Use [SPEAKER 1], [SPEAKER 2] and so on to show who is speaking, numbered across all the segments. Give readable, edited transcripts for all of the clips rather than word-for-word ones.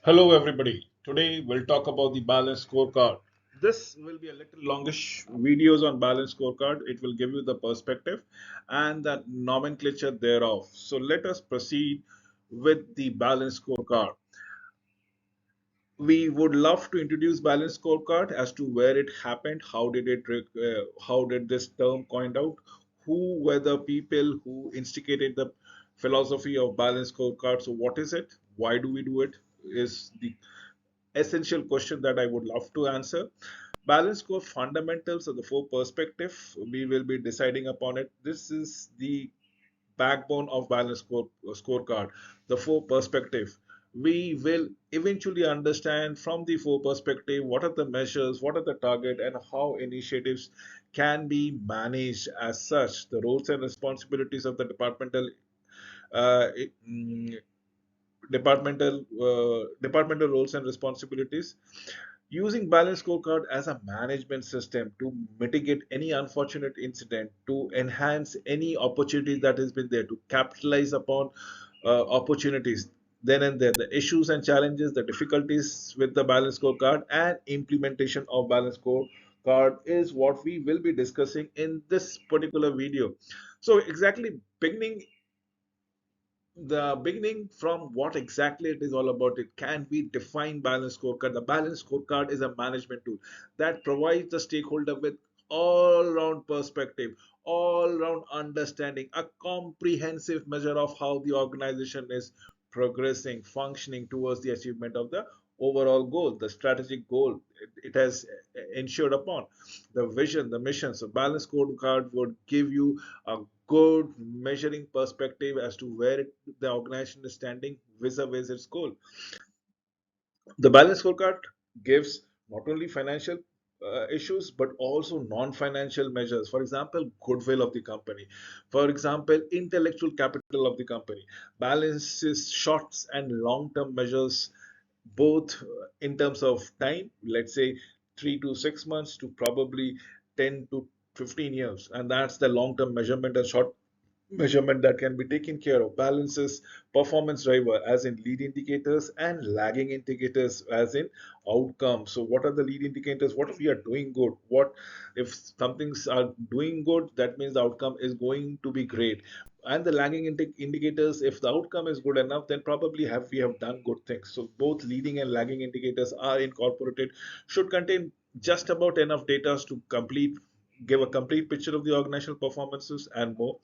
[SPEAKER 1] Hello, everybody. Today we'll talk about the balance scorecard. This will be a little longish videos on balance scorecard. It will give you the perspective and the nomenclature thereof. So let us proceed with the balance scorecard. We would love to introduce balance scorecard as to where it happened, how did this term coined out, who were the people who instigated the philosophy of balance scorecard. So what is it? Why do we do it? Is the essential question that I would love to answer. Balance score fundamentals of the four perspective. We will be deciding upon it. This is the backbone of scorecard, the four perspective. We will eventually understand from the four perspective what are the measures, what are the target, and how initiatives can be managed as such. The roles and responsibilities of the uh, mm, departmental roles and responsibilities, using balance scorecard as a management system to mitigate any unfortunate incident, to enhance any opportunity that has been there, to capitalize upon opportunities then and there, the issues and challenges, the difficulties with the balance scorecard and implementation of balance scorecard is what we will be discussing in this particular video. So exactly, beginning from what exactly it is all about, it can be defined balance scorecard. The balance scorecard is a management tool that provides the stakeholder with all round perspective, all round understanding, a comprehensive measure of how the organization is progressing, functioning towards the achievement of the overall goal, the strategic goal it has ensured upon, the vision, the mission. So balance scorecard would give you a good measuring perspective as to where the organization is standing vis-a-vis its goal. The balance scorecard gives not only financial issues but also non-financial measures. For example, goodwill of the company. For example, intellectual capital of the company. Balances short and long-term measures, both in terms of time, let's say 3 to 6 months to probably 10 to 15 years, and that's the long term measurement and short measurement that can be taken care of. Balances performance driver as in lead indicators and lagging indicators as in outcomes. So what are the lead indicators? What if we are doing good? What if some things are doing good, that means the outcome is going to be great. And the lagging indicators, if the outcome is good enough, then probably have we have done good things. So both leading and lagging indicators are incorporated, should contain just about enough data to complete give a complete picture of the organizational performances and more.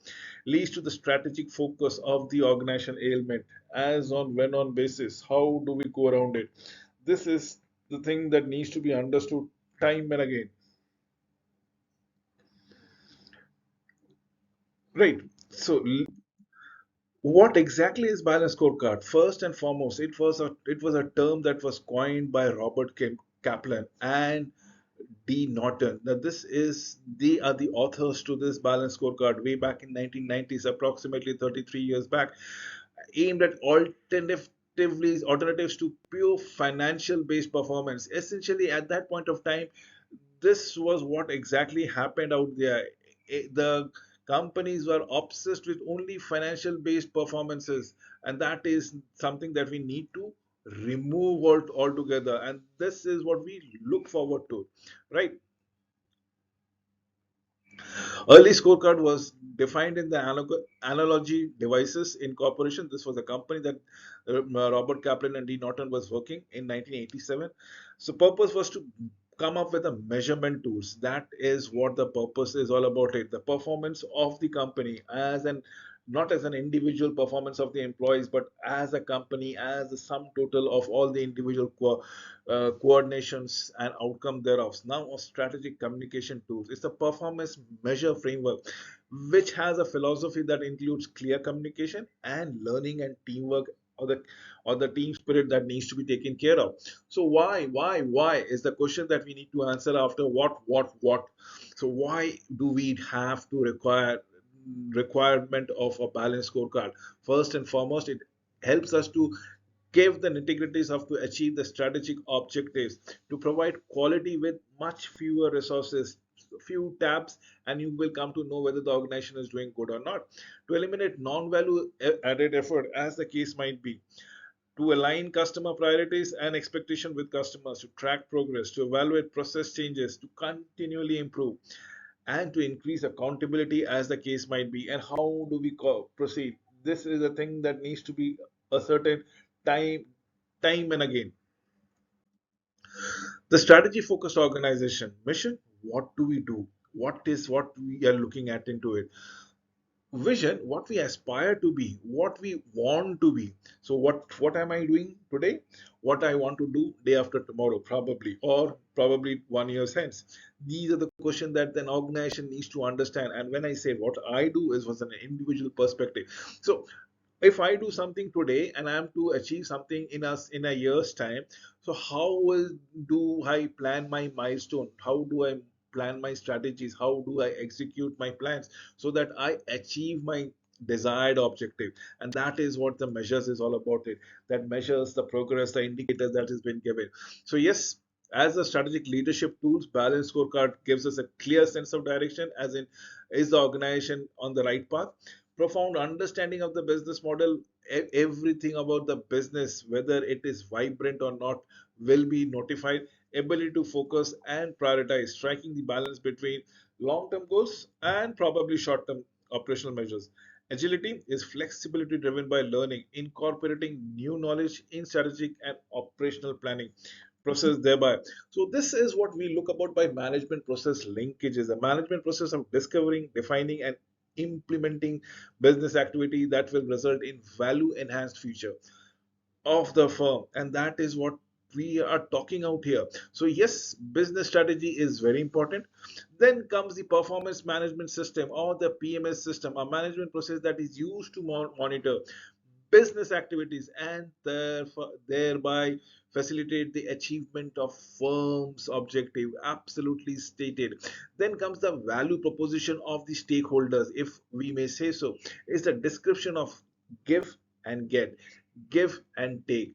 [SPEAKER 1] Leads to the strategic focus of the organization ailment as on when on basis. How do we go around it? This is the thing that needs to be understood time and again. Right. So what exactly is balance scorecard? First and foremost, it was a term that was coined by Robert Kaplan and D. Norton. Now, they are the authors to this balance scorecard way back in 1990s, approximately 33 years back, aimed at alternatives to pure financial based performance. Essentially, at that point of time, this was what exactly happened out there. The companies were obsessed with only financial based performances, and that is something that we need to remove altogether. And this is what we look forward to, right? Early scorecard was defined in the Analogy Devices Incorporation. This was a company that Robert Kaplan and D. Norton was working in 1987. So purpose was to come up with a measurement tools. That is what the purpose is all about it. The performance of the company as an not as an individual performance of the employees, but as a company, as a sum total of all the individual coordinations and outcome thereof. Now, a strategic communication tools. It's a performance measure framework which has a philosophy that includes clear communication and learning and teamwork, or the team spirit that needs to be taken care of. So why is the question that we need to answer after what. So why do we have to requirement of a balanced scorecard? First and foremost, it helps us to give the nitty-gritties of to achieve the strategic objectives, to provide quality with much fewer resources, few tabs, and you will come to know whether the organization is doing good or not. To eliminate non-value added effort, as the case might be, to align customer priorities and expectation with customers, to track progress, to evaluate process changes, to continually improve, and to increase accountability as the case might be. And how do we proceed? This is a thing that needs to be ascertained time, time and again. The strategy focused organization mission. What do we do? What is what we are looking at into it? Vision, what we aspire to be, what we want to be. So what am I doing today, what I want to do day after tomorrow, probably, or probably 1 year hence. These are the questions that an organization needs to understand. And when I say what I do is was an individual perspective. So if I do something today and I am to achieve something in a year's time, so how will do I plan my milestone? How do I plan my strategies? How do I execute my plans so that I achieve my desired objective? And that is what the measures is all about. It that measures the progress, the indicators that has been given. So yes, as a strategic leadership tools, balanced scorecard gives us a clear sense of direction, as in, is the organization on the right path? Profound understanding of the business model, everything about the business, whether it is vibrant or not, will be notified. Ability to focus and prioritize, striking the balance between long-term goals and probably short-term operational measures. Agility is flexibility driven by learning, incorporating new knowledge in strategic and operational planning process thereby. So this is what we look about by management process linkages, a management process of discovering, defining, and implementing business activity that will result in value enhanced future of the firm. And that is what we are talking out here. So yes, business strategy is very important. Then comes the performance management system, or the PMS system, a management process that is used to monitor business activities and thereby facilitate the achievement of firm's objective, absolutely stated. Then comes the value proposition of the stakeholders, if we may say so. Is the description of give and get, give and take,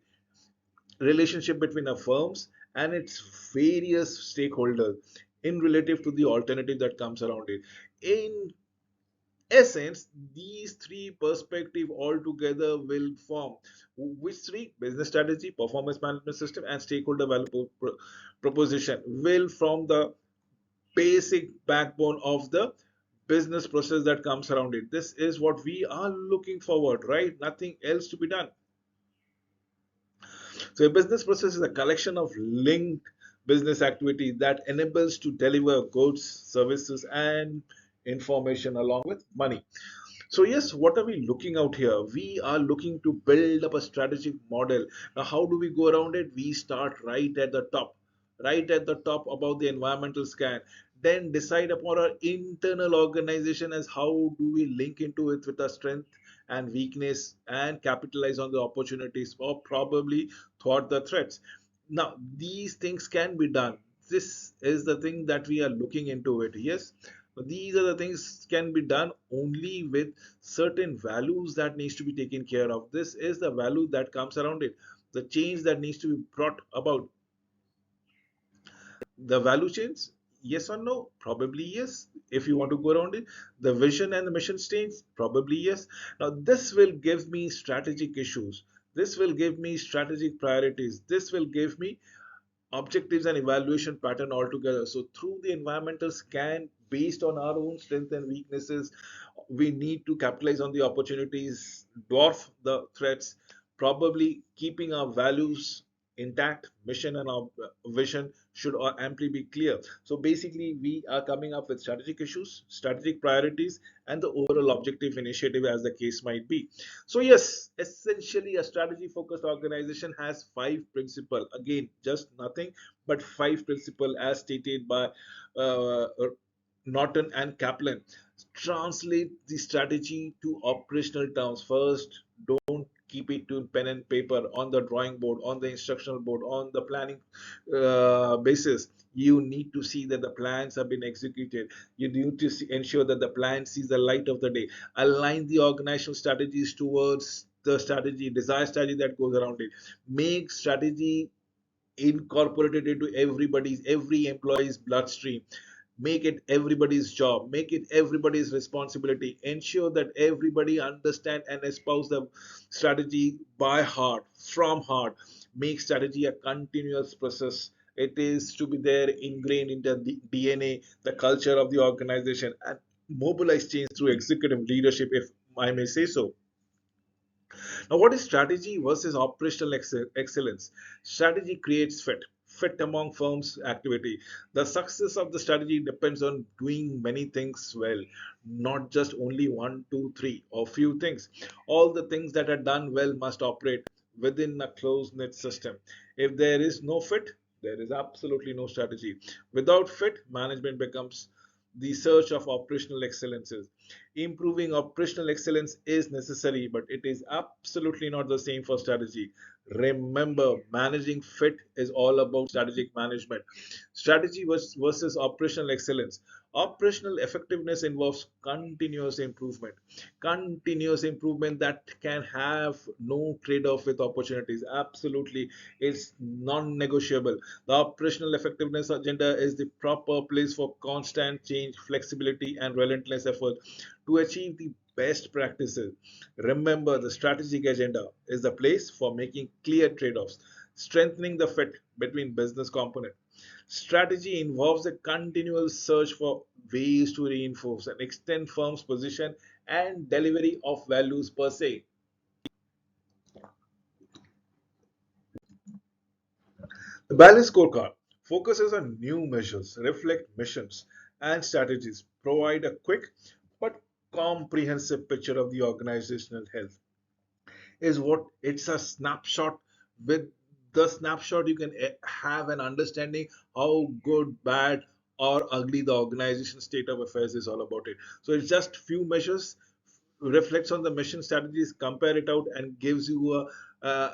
[SPEAKER 1] relationship between a firms and its various stakeholders in relative to the alternative that comes around it. In essence, these three perspectives altogether will form which three? Business strategy, performance management system, and stakeholder value proposition will form the basic backbone of the business process that comes around it. This is what we are looking forward, right? Nothing else to be done. So a business process is a collection of linked business activity that enables to deliver goods, services, and information along with money. So yes, what are we looking out here? We are looking to build up a strategic model. Now, how do we go around it? We start right at the top about the environmental scan. Then decide upon our internal organization as how do we link into it with our strength and weakness and capitalize on the opportunities or probably thwart the threats. Now, these things can be done. This is the thing that we are looking into it. Yes, these are the things can be done only with certain values that needs to be taken care of. This is the value that comes around it, the change that needs to be brought about. The value change, yes or no? Probably yes. If you want to go around it, the vision and the mission states, probably yes. Now this will give me strategic issues, this will give me strategic priorities, this will give me objectives and evaluation pattern altogether. So through the environmental scan, based on our own strengths and weaknesses, we need to capitalize on the opportunities, dwarf the threats, probably keeping our values intact. Mission and our vision should amply be clear. So basically, we are coming up with strategic issues, strategic priorities, and the overall objective initiative as the case might be. So yes, essentially a strategy focused organization has five principles. Again, just nothing but five principles as stated by uh, Norton and Kaplan. Translate the strategy to operational terms. First, don't keep it to pen and paper on the drawing board, on the instructional board, on the planning basis. You need to see that the plans have been executed. You need to ensure that the plan sees the light of the day. Align the organizational strategies towards the strategy, desired strategy that goes around it. Make strategy incorporated into every employee's bloodstream. Make it everybody's job, make it everybody's responsibility. Ensure that everybody understand and espouse the strategy by heart, from heart. Make strategy a continuous process. It is to be there ingrained into the DNA, the culture of the organization, and mobilize change through executive leadership, if I may say so. Now, what is strategy versus operational excellence? Strategy creates fit among firms' activity. The success of the strategy depends on doing many things well, not just only one, two, three, or few things. All the things that are done well must operate within a closed knit system. If there is no fit, there is absolutely no strategy. Without fit, management becomes the search of operational excellences. Improving operational excellence is necessary, but it is absolutely not the same for strategy. Remember, managing fit is all about strategic management. Strategy versus operational excellence. Operational effectiveness involves continuous improvement. Continuous improvement that can have no trade off with opportunities. Absolutely, it's non negotiable. The operational effectiveness agenda is the proper place for constant change, flexibility, and relentless effort to achieve the best practices. Remember, the strategic agenda is the place for making clear trade offs, strengthening the fit between business components. Strategy involves a continual search for ways to reinforce and extend firm's position and delivery of values per se. The balanced scorecard focuses on new measures, reflect missions, and strategies, provide a quick but comprehensive picture of the organizational health. Is what it's a snapshot. With the snapshot you can have an understanding how good, bad, or ugly the organization state of affairs is all about it. So it's just few measures, reflects on the mission strategies, compare it out, and gives you a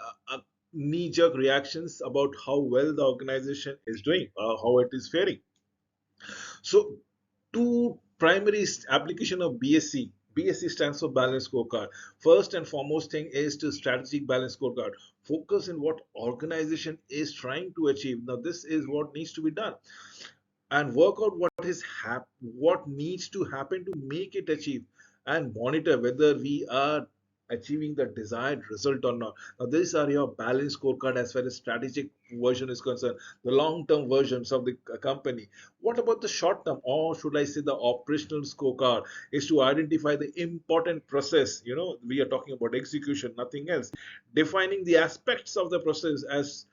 [SPEAKER 1] knee-jerk reactions about how well the organization is doing, how it is faring. So, two primary application of BSC. BSC stands for Balanced Scorecard. First and foremost thing is to strategic Balanced Scorecard. Focus on what organization is trying to achieve. Now, this is what needs to be done, and work out what needs to happen to make it achieve, and monitor whether we are achieving the desired result or not. Now these are your balanced scorecard as far as strategic version is concerned, the long term versions of the company. What about the short term, or should I say the operational scorecard, is to identify the important process. We are talking about execution, nothing else. Defining the aspects of the process, as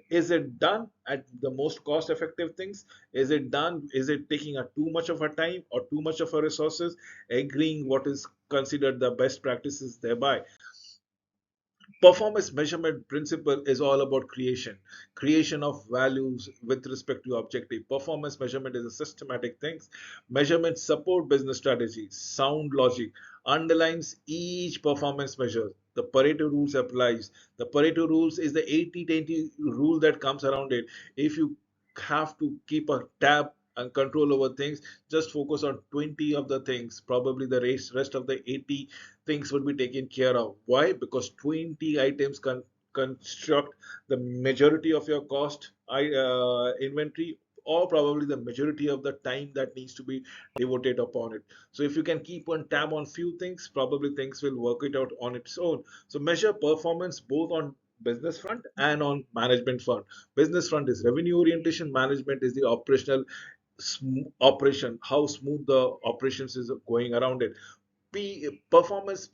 [SPEAKER 1] is it done at the most cost effective things, is it taking a too much of a time or too much of a resources, agreeing what is considered the best practices thereby. Performance measurement principle is all about creation of values with respect to objective. Performance measurement is a systematic thing. Measurements support business strategy. Sound logic underlines each performance measure. The Pareto rules applies. The Pareto rules is the 80-20 rule that comes around it. If you have to keep a tab and control over things, just focus on 20 of the things. Probably the rest of the 80 things would be taken care of. Why? Because 20 items construct the majority of your cost inventory, or probably the majority of the time that needs to be devoted upon it. So if you can keep on tab on few things, probably things will work it out on its own. So measure performance both on business front and on management front. Business front is revenue orientation, management is the operational operation, how smooth the operations is going around it. Performance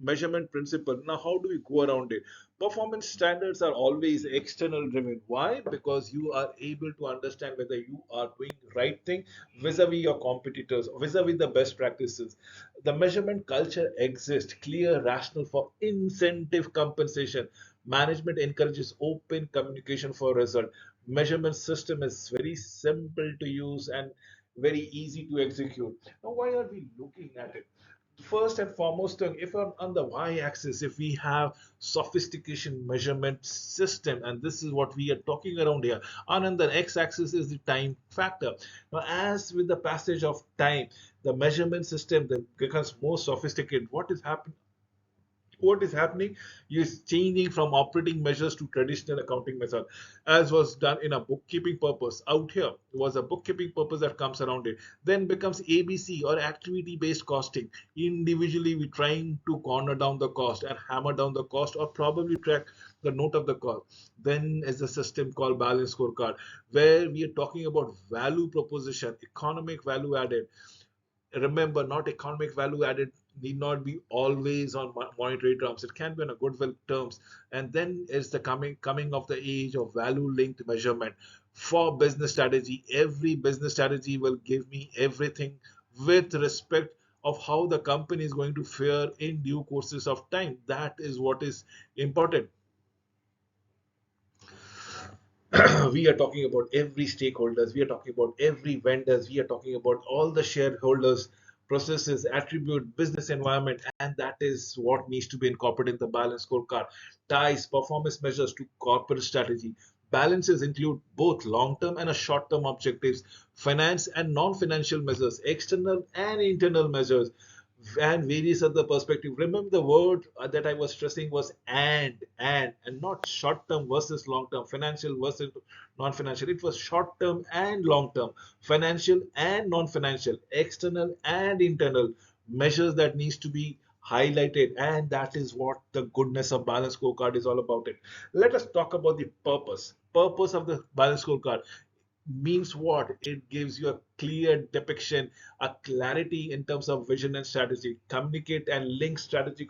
[SPEAKER 1] measurement principle. Now, how do we go around it? Performance standards are always external driven. Why? Because you are able to understand whether you are doing right thing vis-a-vis your competitors, vis-a-vis the best practices. The measurement culture exists, clear, rational for incentive compensation. Management encourages open communication for result. Measurement system is very simple to use and very easy to execute. Now, why are we looking at it? First and foremost thing, if on the y-axis, if we have sophistication measurement system, and this is what we are talking around here, and on the x-axis is the time factor. Now as with the passage of time, the measurement system that becomes more sophisticated, what is happening, What is happening is changing from operating measures to traditional accounting method, as was done in a bookkeeping purpose. Out here was a bookkeeping purpose that comes around it, then becomes ABC or activity based costing. Individually we trying to corner down the cost and hammer down the cost, or probably track the note of the cost. Then is a system called balance scorecard, where we are talking about value proposition, economic value added. Remember, not economic value added need not be always on monetary terms. It can be on a goodwill terms. And then is the coming of the age of value linked measurement. For business strategy, every business strategy will give me everything with respect of how the company is going to fare in due courses of time. That is what is important. We are talking about every stakeholders, we are talking about every vendors, we are talking about all the shareholders, processes, attribute, business environment, and that is what needs to be incorporated in the balance scorecard. Ties performance measures to corporate strategy. Balances include both long-term and a short-term objectives, finance and non-financial measures, external and internal measures, and various other perspective. Remember, the word that I was stressing was and not short term versus long term, financial versus non financial. It was short term and long term, financial and non financial, external and internal measures that needs to be highlighted, and that is what the goodness of balance scorecard is all about. It. Let us talk about the purpose of the balance scorecard. Means what? It gives you a clear depiction, a clarity in terms of vision and strategy, communicate and link strategic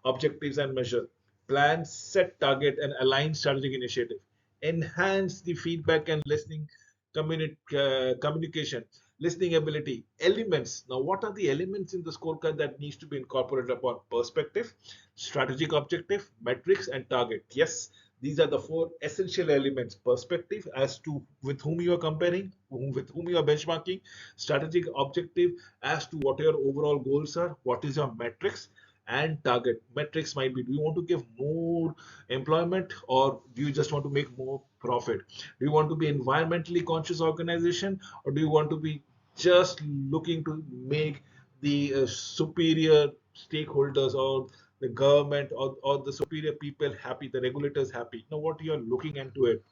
[SPEAKER 1] objectives and measure, plan, set target, and align strategic initiative, enhance the feedback and listening communication, listening ability, elements. Now, what are the elements in the scorecard that needs to be incorporated upon? Perspective, strategic objective, metrics, and target. Yes, these are the four essential elements: perspective as to with whom you are comparing, with whom you are benchmarking, strategic objective as to what your overall goals are, what is your metrics, and target. Metrics might be, do you want to give more employment, or do you just want to make more profit? Do you want to be environmentally conscious organization, or do you want to be just looking to make the superior stakeholders or the government or the superior people happy, the regulators happy? Now, what you are looking into it.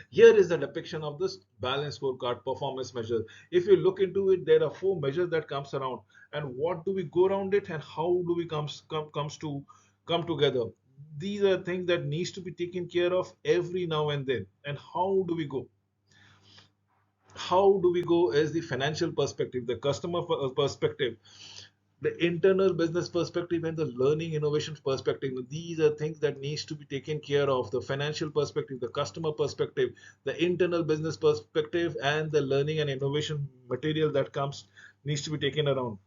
[SPEAKER 1] Here is the depiction of this balance scorecard performance measure. If you look into it, there are four measures that comes around, and what do we go around it, and how do we comes to come together? These are things that needs to be taken care of every now and then. And how do we go? How do we go as the financial perspective, the customer perspective, the internal business perspective, and the learning innovation perspective? These are things that needs to be taken care of: the financial perspective, the customer perspective, the internal business perspective, and the learning and innovation material that comes needs to be taken around.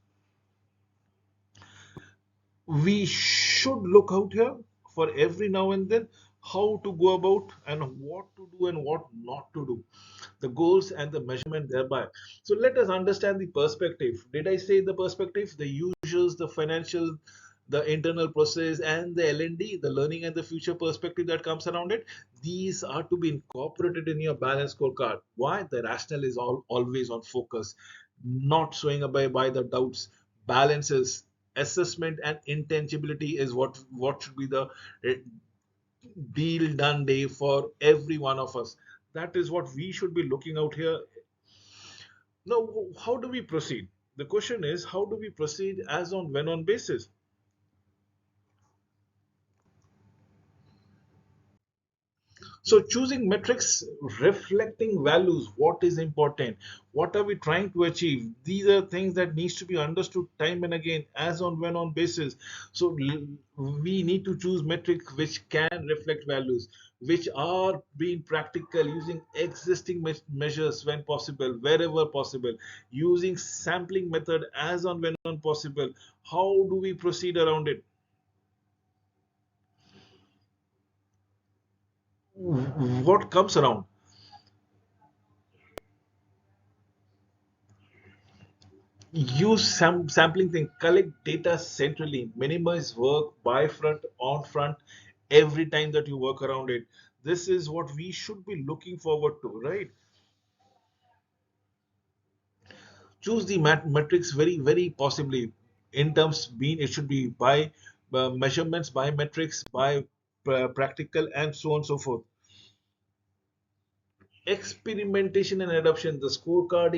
[SPEAKER 1] We should look out here for every now and then how to go about and what to do and what not to do, the goals and the measurement thereby. So let us understand the perspective. Did I say the perspective? The usuals, the financial, the internal process, and the L&D, the learning and the future perspective that comes around it. These are to be incorporated in your balance scorecard. Why? The rationale is always on focus, not showing away by the doubts. Balances, assessment, and intangibility is what should be the eh, deal done day for every one of us. That is what we should be looking out here. Now, how do we proceed? The question is, how do we proceed as on when on basis? So choosing metrics reflecting values, what is important, what are we trying to achieve? These are things that needs to be understood time and again as on when on basis. So we need to choose metrics which can reflect values, which are being practical, using existing measures when possible, wherever possible, using sampling method as on when on possible. How do we proceed around it? What comes around? Use sampling thing, collect data centrally, minimize work by front on front every time that you work around it. This is what we should be looking forward to, right? Choose the metrics very, very possibly in terms being it should be by measurements, by metrics, by practical, and so on and so forth. Experimentation and adoption. The scorecard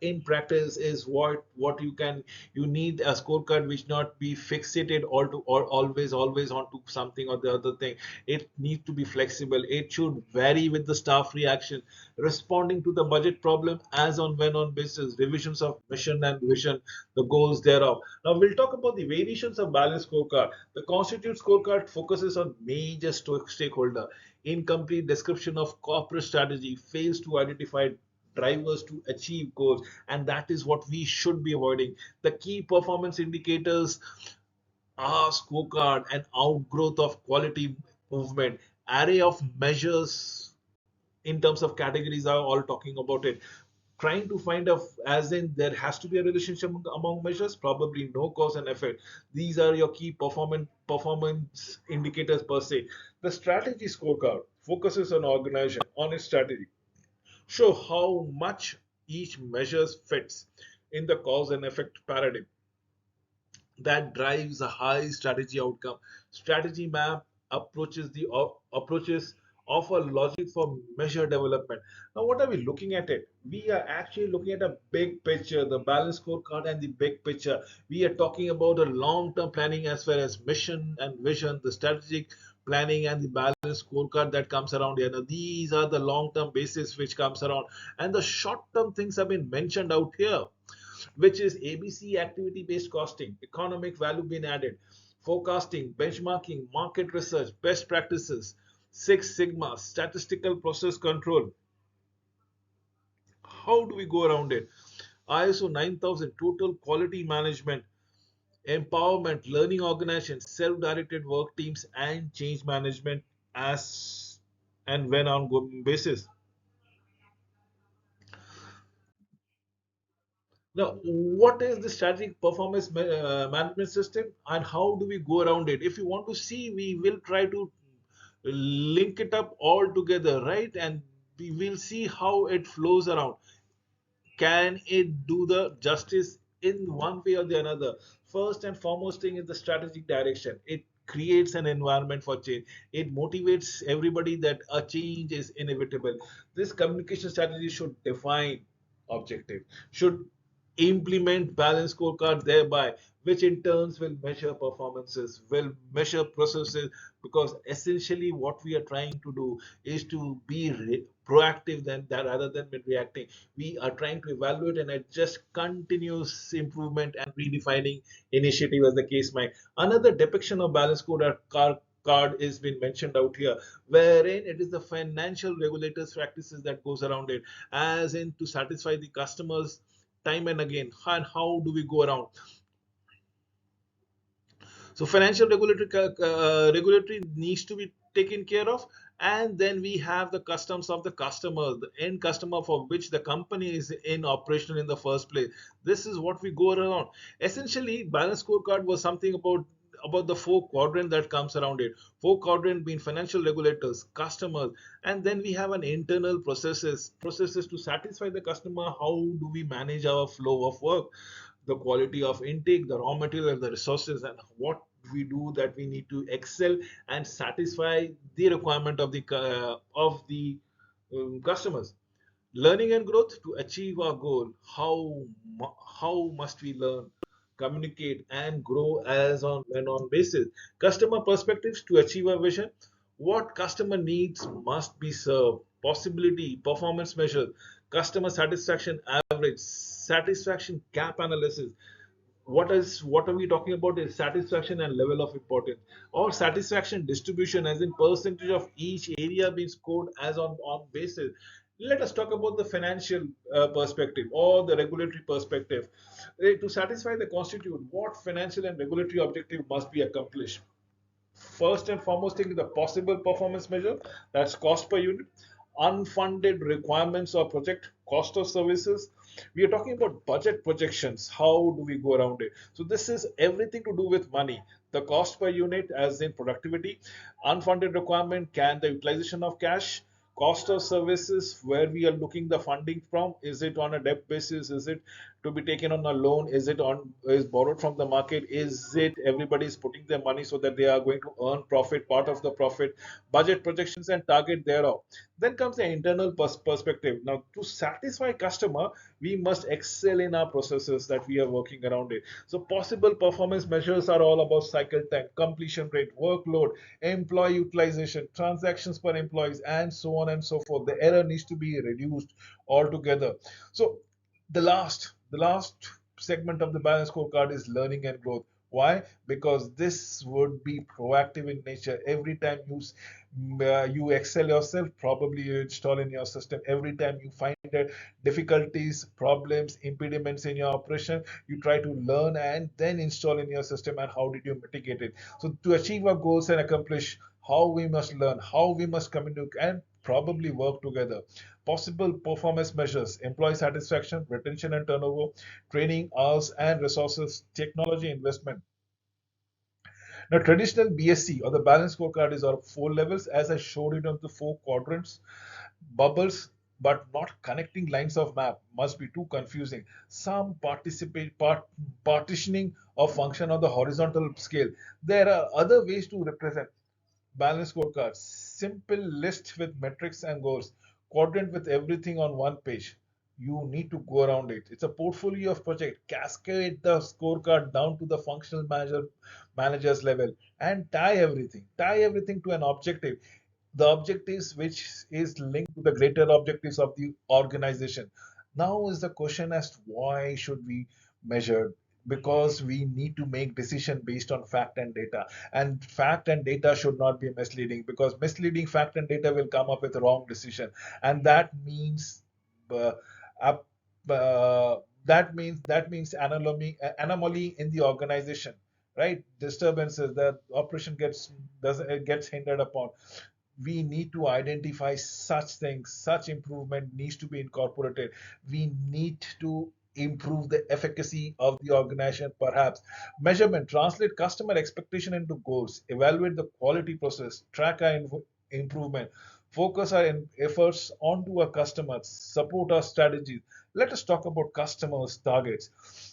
[SPEAKER 1] in practice is what you need a scorecard which not be fixated all to or always onto something or the other thing. It needs to be flexible. It should vary with the staff reaction, responding to the budget problem as on when on basis, revisions of mission and vision, the goals thereof. Now we'll talk about the variations of balanced scorecard. The constitute scorecard focuses on major stakeholder. Incomplete description of corporate strategy, fails to identify drivers to achieve goals, and that is what we should be avoiding. The key performance indicators are scorecard and outgrowth of quality movement. Array of measures in terms of categories are all talking about it. Trying to find a, as in there has to be a relationship among measures, probably no cause and effect. These are your key performance indicators per se. The strategy scorecard focuses on organization on its strategy, show how much each measure fits in the cause and effect paradigm that drives a high strategy outcome. Strategy map approaches offer logic for measure development. Now, what are we looking at it? We are actually looking at a big picture, the balance scorecard and the big picture. We are talking about a long-term planning as well as mission and vision, the strategic planning and the balance scorecard that comes around here. Now, these are the long-term basis which comes around, and the short-term things have been mentioned out here, which is ABC activity based costing, economic value being added, forecasting, benchmarking, market research, best practices, Six Sigma, statistical process control. How do we go around it? ISO 9000, total quality management, empowerment, learning organization, self directed work teams, and change management as and when on going basis. Now, what is the strategic performance management system and how do we go around it? If you want to see, we will try to link it up all together, right? And we will see how it flows around. Can it do the justice in one way or the another? First and foremost thing is the strategic direction. It creates an environment for change. It motivates everybody that a change is inevitable. This communication strategy should define objective, should implement balance scorecard thereby, which in turns will measure performances, will measure processes, because essentially what we are trying to do is to be proactive than that rather than reacting. We are trying to evaluate and adjust continuous improvement and redefining initiative as the case might. Another depiction of balance card is been mentioned out here, wherein it is the financial regulators practices that goes around it, as in to satisfy the customers time and again. And how do we go around? So financial regulatory needs to be taken care of, and then we have the customs of the customer, the end customer for which the company is in operation in the first place. This is what we go around. Essentially, balance scorecard was something about the four quadrant that comes around it. Four quadrant being financial regulators, customers, and then we have an internal processes to satisfy the customer. How do we manage our flow of work, the quality of intake, the raw material, and the resources, and what we do that we need to excel and satisfy the requirement of the customers. Learning and growth to achieve our goal. How must we learn, communicate, and grow as on when on basis? Customer perspectives to achieve our vision. What customer needs must be served. Possibility, performance measures, customer satisfaction average, satisfaction gap analysis. What are we talking about is satisfaction and level of importance, or satisfaction distribution as in percentage of each area being scored as on basis. Let us talk about the financial perspective or the regulatory perspective. To satisfy the constitute, what financial and regulatory objective must be accomplished? First and foremost thing is the possible performance measure, that's cost per unit. Unfunded requirements or project cost of services. We are talking about budget projections. How do we go around it? So this is everything to do with money. The cost per unit as in productivity. Unfunded requirement, can the utilization of cash. Cost of services, where we are looking the funding from, is it on a debt basis, is it to be taken on a loan? Is it on is borrowed from the market? Is it everybody is putting their money so that they are going to earn profit, part of the profit, budget projections and target thereof? Then comes the internal perspective. Now, to satisfy customer, we must excel in our processes that we are working around it. So possible performance measures are all about cycle time, completion rate, workload, employee utilization, transactions per employees, and so on and so forth. The error needs to be reduced altogether. So the last segment of the balance scorecard is learning and growth. Why? Because this would be proactive in nature. Every time you excel yourself, probably you install in your system. Every time you find difficulties, problems, impediments in your operation, you try to learn and then install in your system. And how did you mitigate it? So to achieve our goals and accomplish, how we must learn, how we must communicate, and probably work together. Possible performance measures: employee satisfaction, retention and turnover, training hours and resources, technology investment. Now, traditional BSC or the balance scorecard is of four levels, as I showed it on the four quadrants. Bubbles, but not connecting lines of map, must be too confusing. Some partitioning of function on the horizontal scale. There are other ways to represent balance scorecard. Simple list with metrics and goals. Quadrant with everything on one page. You need to go around it. It's a portfolio of project. Cascade the scorecard down to the functional manager's level and tie everything. Tie everything to an objective. The objectives which is linked to the greater objectives of the organization. Now is the question as to why should we measure? Because we need to make decision based on fact and data, and fact and data should not be misleading, because misleading fact and data will come up with a wrong decision, and that means uh, up- uh, that means anomaly in the organization, right? Disturbances, the operation gets hindered upon. We need to identify such things. Such improvement needs to be incorporated. We need to improve the efficacy of the organization. Perhaps measurement: translate customer expectation into goals, evaluate the quality process, track our improvement, focus our efforts onto our customers, support our strategies. Let us talk about customers targets.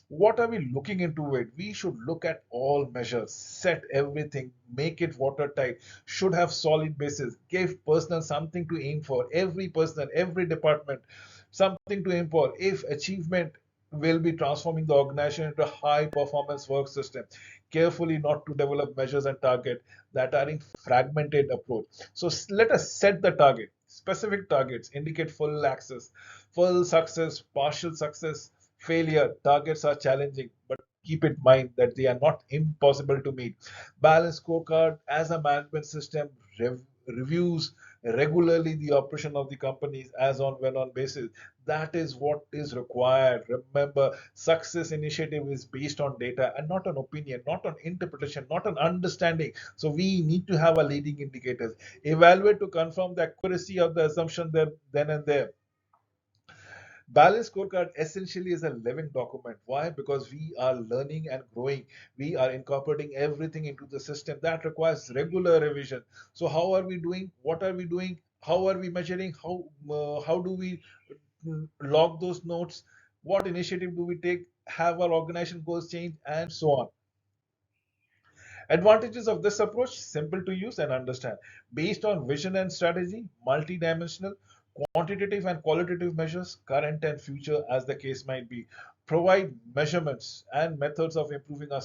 [SPEAKER 1] What are we looking into it? We should look at all measures, set everything, make it watertight, should have solid basis, give personnel something to aim for, every person, every department something to aim for. If achievement will be transforming the organization into a high performance work system, carefully not to develop measures and target that are in fragmented approach. So let us set the target. Specific targets indicate full access, full success, partial success, failure. Targets are challenging, but keep in mind that they are not impossible to meet. Balance scorecard as a management system reviews regularly the operation of the companies as on when on basis. That is what is required. Remember, success initiative is based on data and not on opinion, not on interpretation, not on understanding. So we need to have a leading indicators. Evaluate to confirm the accuracy of the assumption there then and there. Balanced scorecard essentially is a living document. Why? Because we are learning and growing. We are incorporating everything into the system. That requires regular revision. So how are we doing? What are we doing? How are we measuring? How do we log those notes? What initiative do we take? Have our organization goals change, and so on. Advantages of this approach: simple to use and understand, based on vision and strategy, multidimensional, quantitative and qualitative measures, current and future as the case might be, provide measurements and methods of improving our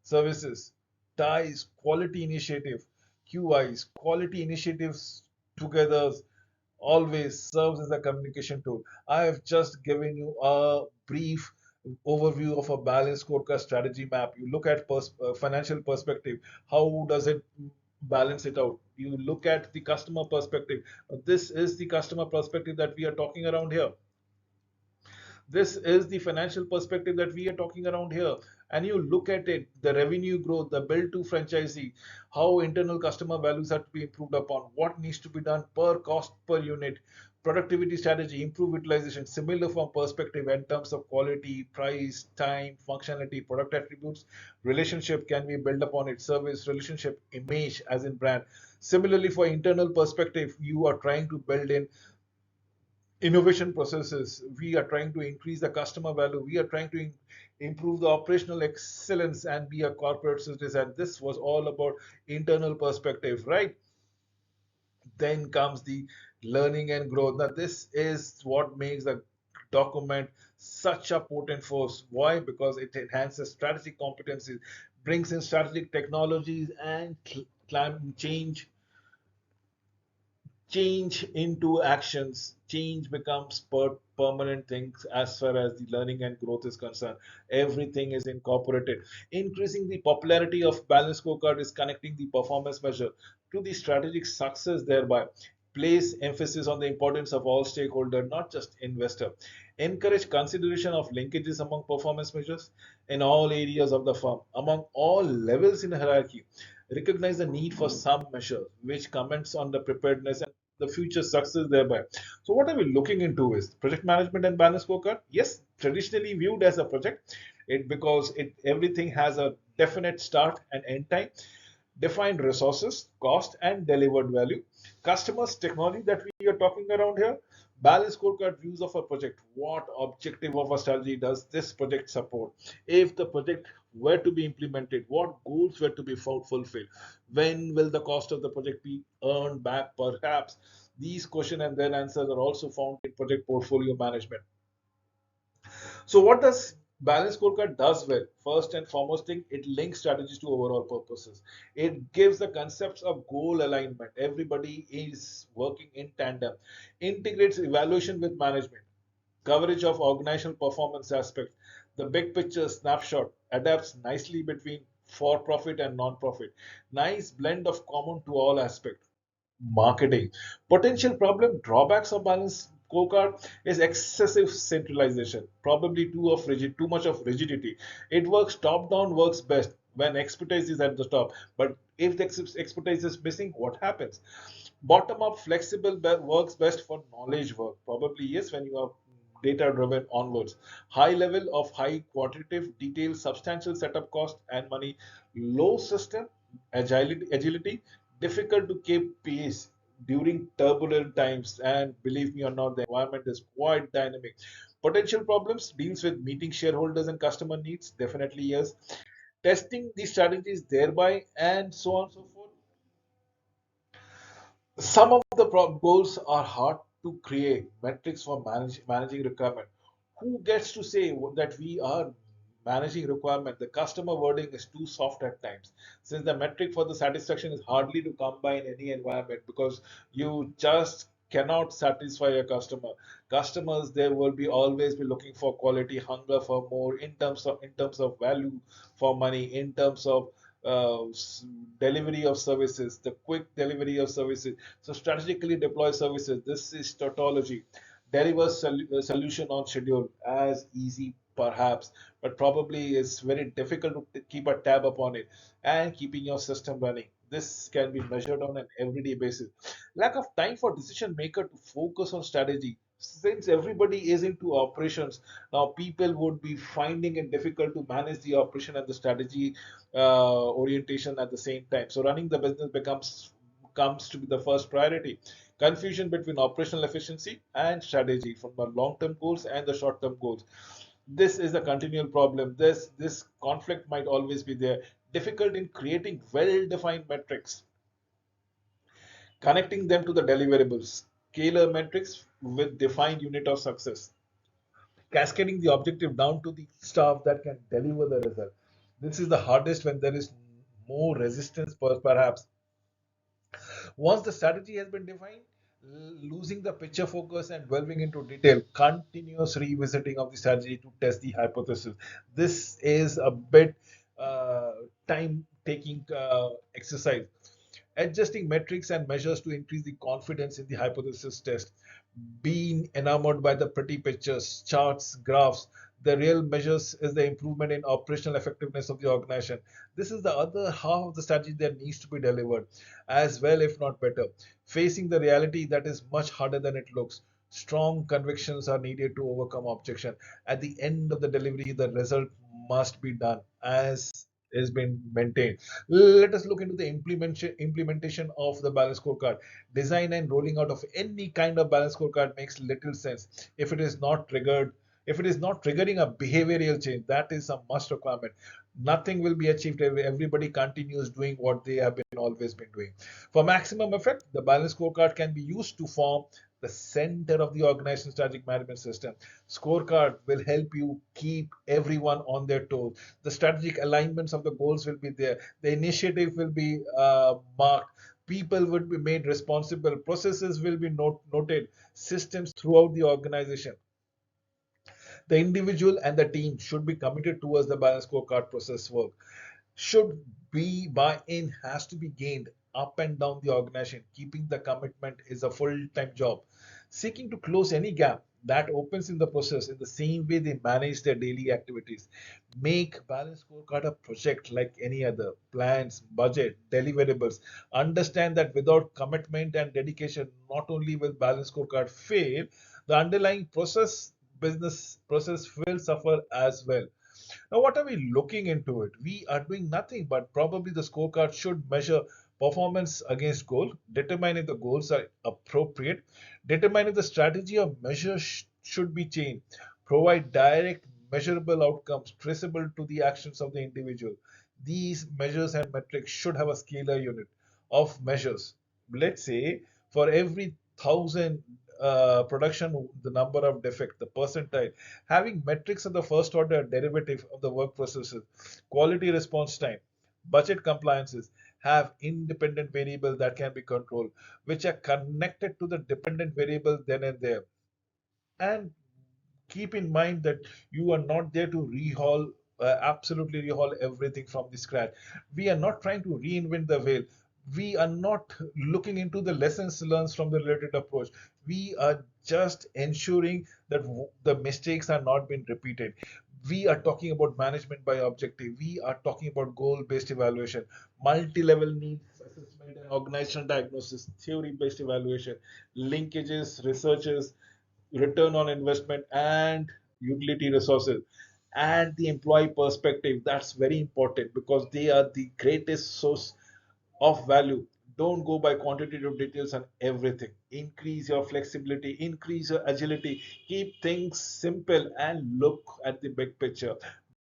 [SPEAKER 1] services, ties quality initiative, QIs, quality initiatives together, always serves as a communication tool. I have just given you a brief overview of a balanced scorecard strategy map. You look at financial perspective. How does it balance it out? You look at the customer perspective. This is the customer perspective that we are talking around here. This is the financial perspective that we are talking around here. And you look at it, the revenue growth, the bill to franchisee, how internal customer values have to be improved upon, what needs to be done per cost per unit, productivity strategy, improve utilization, similar from perspective in terms of quality, price, time, functionality, product attributes, relationship can be built upon it, service, relationship, image as in brand. Similarly, for internal perspective, you are trying to build in innovation processes. We are trying to increase the customer value. We are trying to improve the operational excellence and be a corporate citizen. This was all about internal perspective, right? Then comes the learning and growth. Now, this is what makes the document such a potent force. Why? Because it enhances strategic competencies, brings in strategic technologies, and climate change into actions. Change becomes permanent things as far as the learning and growth is concerned. Everything is incorporated. Increasing the popularity of balanced scorecard is connecting the performance measure to the strategic success, thereby place emphasis on the importance of all stakeholders, not just investor. Encourage consideration of linkages among performance measures in all areas of the firm, among all levels in hierarchy. Recognize the need for some measure which comments on the preparedness and the future success thereby. So what are we looking into is project management and balance scorecard. Yes, traditionally viewed as a project, it because it everything has a definite start and end time, defined resources, cost, and delivered value. Customers, technology that we are talking around here, balance scorecard views of a project. What objective of a strategy does this project support? If the project were to be implemented, what goals were to be fulfilled? When will the cost of the project be earned back, perhaps? These questions and their answers are also found in project portfolio management. So what does balanced scorecard does well? First and foremost thing, it links strategies to overall purposes. It gives the concepts of goal alignment. Everybody is working in tandem. Integrates evaluation with management. Coverage of organizational performance aspects. The big picture snapshot adapts nicely between for-profit and non-profit. Nice blend of common to all aspects. Marketing. Potential problem drawbacks of balanced scorecard is excessive centralization, probably too much of rigidity. It works top down works best when expertise is at the top, but if the expertise is missing, what happens? Bottom up flexible works best for knowledge work. Probably yes, when you are data driven onwards. High level of high quantitative detail, substantial setup cost and money, low system agility, difficult to keep pace during turbulent times. And believe me or not, the environment is quite dynamic. Potential problems deals with meeting shareholders and customer needs, definitely yes. Testing the strategies thereby, and so on and so forth. Some of the goals are hard to create. Metrics for managing requirement. Who gets to say that we are managing requirement? The customer wording is too soft at times. Since the metric for the satisfaction is hardly to come by in any environment because you just cannot satisfy a customer. Customers there will be always be looking for quality, hunger for more in terms of value for money, in terms of delivery of services, the quick delivery of services. So strategically deploy services. This is tautology. Deliver solution on schedule as easy perhaps, but probably it's very difficult to keep a tab upon it and keeping your system running. This can be measured on an everyday basis. Lack of time for decision maker to focus on strategy. Since everybody is into operations, now people would be finding it difficult to manage the operation and the strategy orientation at the same time. So running the business comes to be the first priority. Confusion between operational efficiency and strategy from the long-term goals and the short-term goals. This is a continual problem. This conflict might always be there. Difficult in creating well-defined metrics, connecting them to the deliverables, scalar metrics with defined unit of success, cascading the objective down to the staff that can deliver the result. This is the hardest when there is more resistance, perhaps. Once the strategy has been defined, losing the picture focus and delving into detail, continuous revisiting of the strategy to test the hypothesis. This is a bit time taking exercise. Adjusting metrics and measures to increase the confidence in the hypothesis test. Being enamored by the pretty pictures, charts, graphs. The real measures is the improvement in operational effectiveness of the organization. This is the other half of the strategy that needs to be delivered as well, if not better. Facing the reality that is much harder than it looks. Strong convictions are needed to overcome objection. At the end of the delivery, the result must be done as is being maintained. Let us look into the implementation of the balance scorecard. Design and rolling out of any kind of balance scorecard makes little sense if it is not triggered. If it is not triggering a behavioral change, that is a must requirement. Nothing will be achieved if everybody continues doing what they have been always been doing. For maximum effect, the balance scorecard can be used to form the center of the organization strategic management system. Scorecard will help you keep everyone on their toes. The strategic alignments of the goals will be there. The initiative will be marked. People would be made responsible. Processes will be noted. Systems throughout the organization. The individual and the team should be committed towards the balance scorecard process work. Should be buy-in has to be gained up and down the organization. Keeping the commitment is a full-time job. Seeking to close any gap that opens in the process in the same way they manage their daily activities. Make balance scorecard a project like any other. Plans, budget, deliverables. Understand that without commitment and dedication, not only will balance scorecard fail, the underlying business process will suffer as well. Now, what are we looking into it? We are doing nothing, but probably the scorecard should measure performance against goal, determine if the goals are appropriate, determine if the strategy of measure should be changed, provide direct measurable outcomes traceable to the actions of the individual. These measures and metrics should have a scalar unit of measures. Let's say for every thousand production, the number of defect, the percentile, having metrics of the first order derivative of the work processes, quality response time, budget compliances have independent variable that can be controlled, which are connected to the dependent variable then and there. And keep in mind that you are not there to absolutely rehaul everything from the scratch. We are not trying to reinvent the wheel. We are not looking into the lessons learned from the related approach. We are just ensuring that the mistakes are not being repeated. We are talking about management by objective. We are talking about goal-based evaluation, multi-level needs assessment and organizational diagnosis, theory-based evaluation, linkages, researches, return on investment and utility resources, and the employee perspective. That's very important because they are the greatest source of value. Don't go by quantitative details and everything. Increase your flexibility, increase your agility, keep things simple and look at the big picture.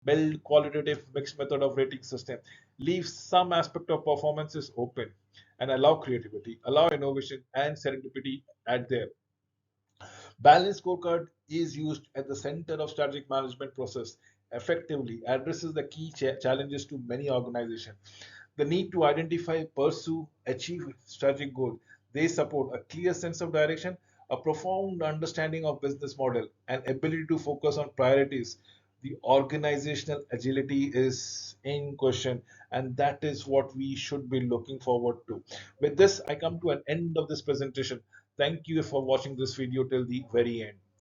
[SPEAKER 1] Build qualitative mixed method of rating system. Leave some aspect of performances open and allow creativity, allow innovation and serendipity at there. Balanced scorecard is used at the center of strategic management process, effectively addresses the key challenges to many organizations. The need to identify, pursue, achieve strategic goals. They support a clear sense of direction, a profound understanding of business model, and ability to focus on priorities. The organizational agility is in question, and that is what we should be looking forward to. With this, I come to an end of this presentation. Thank you for watching this video till the very end.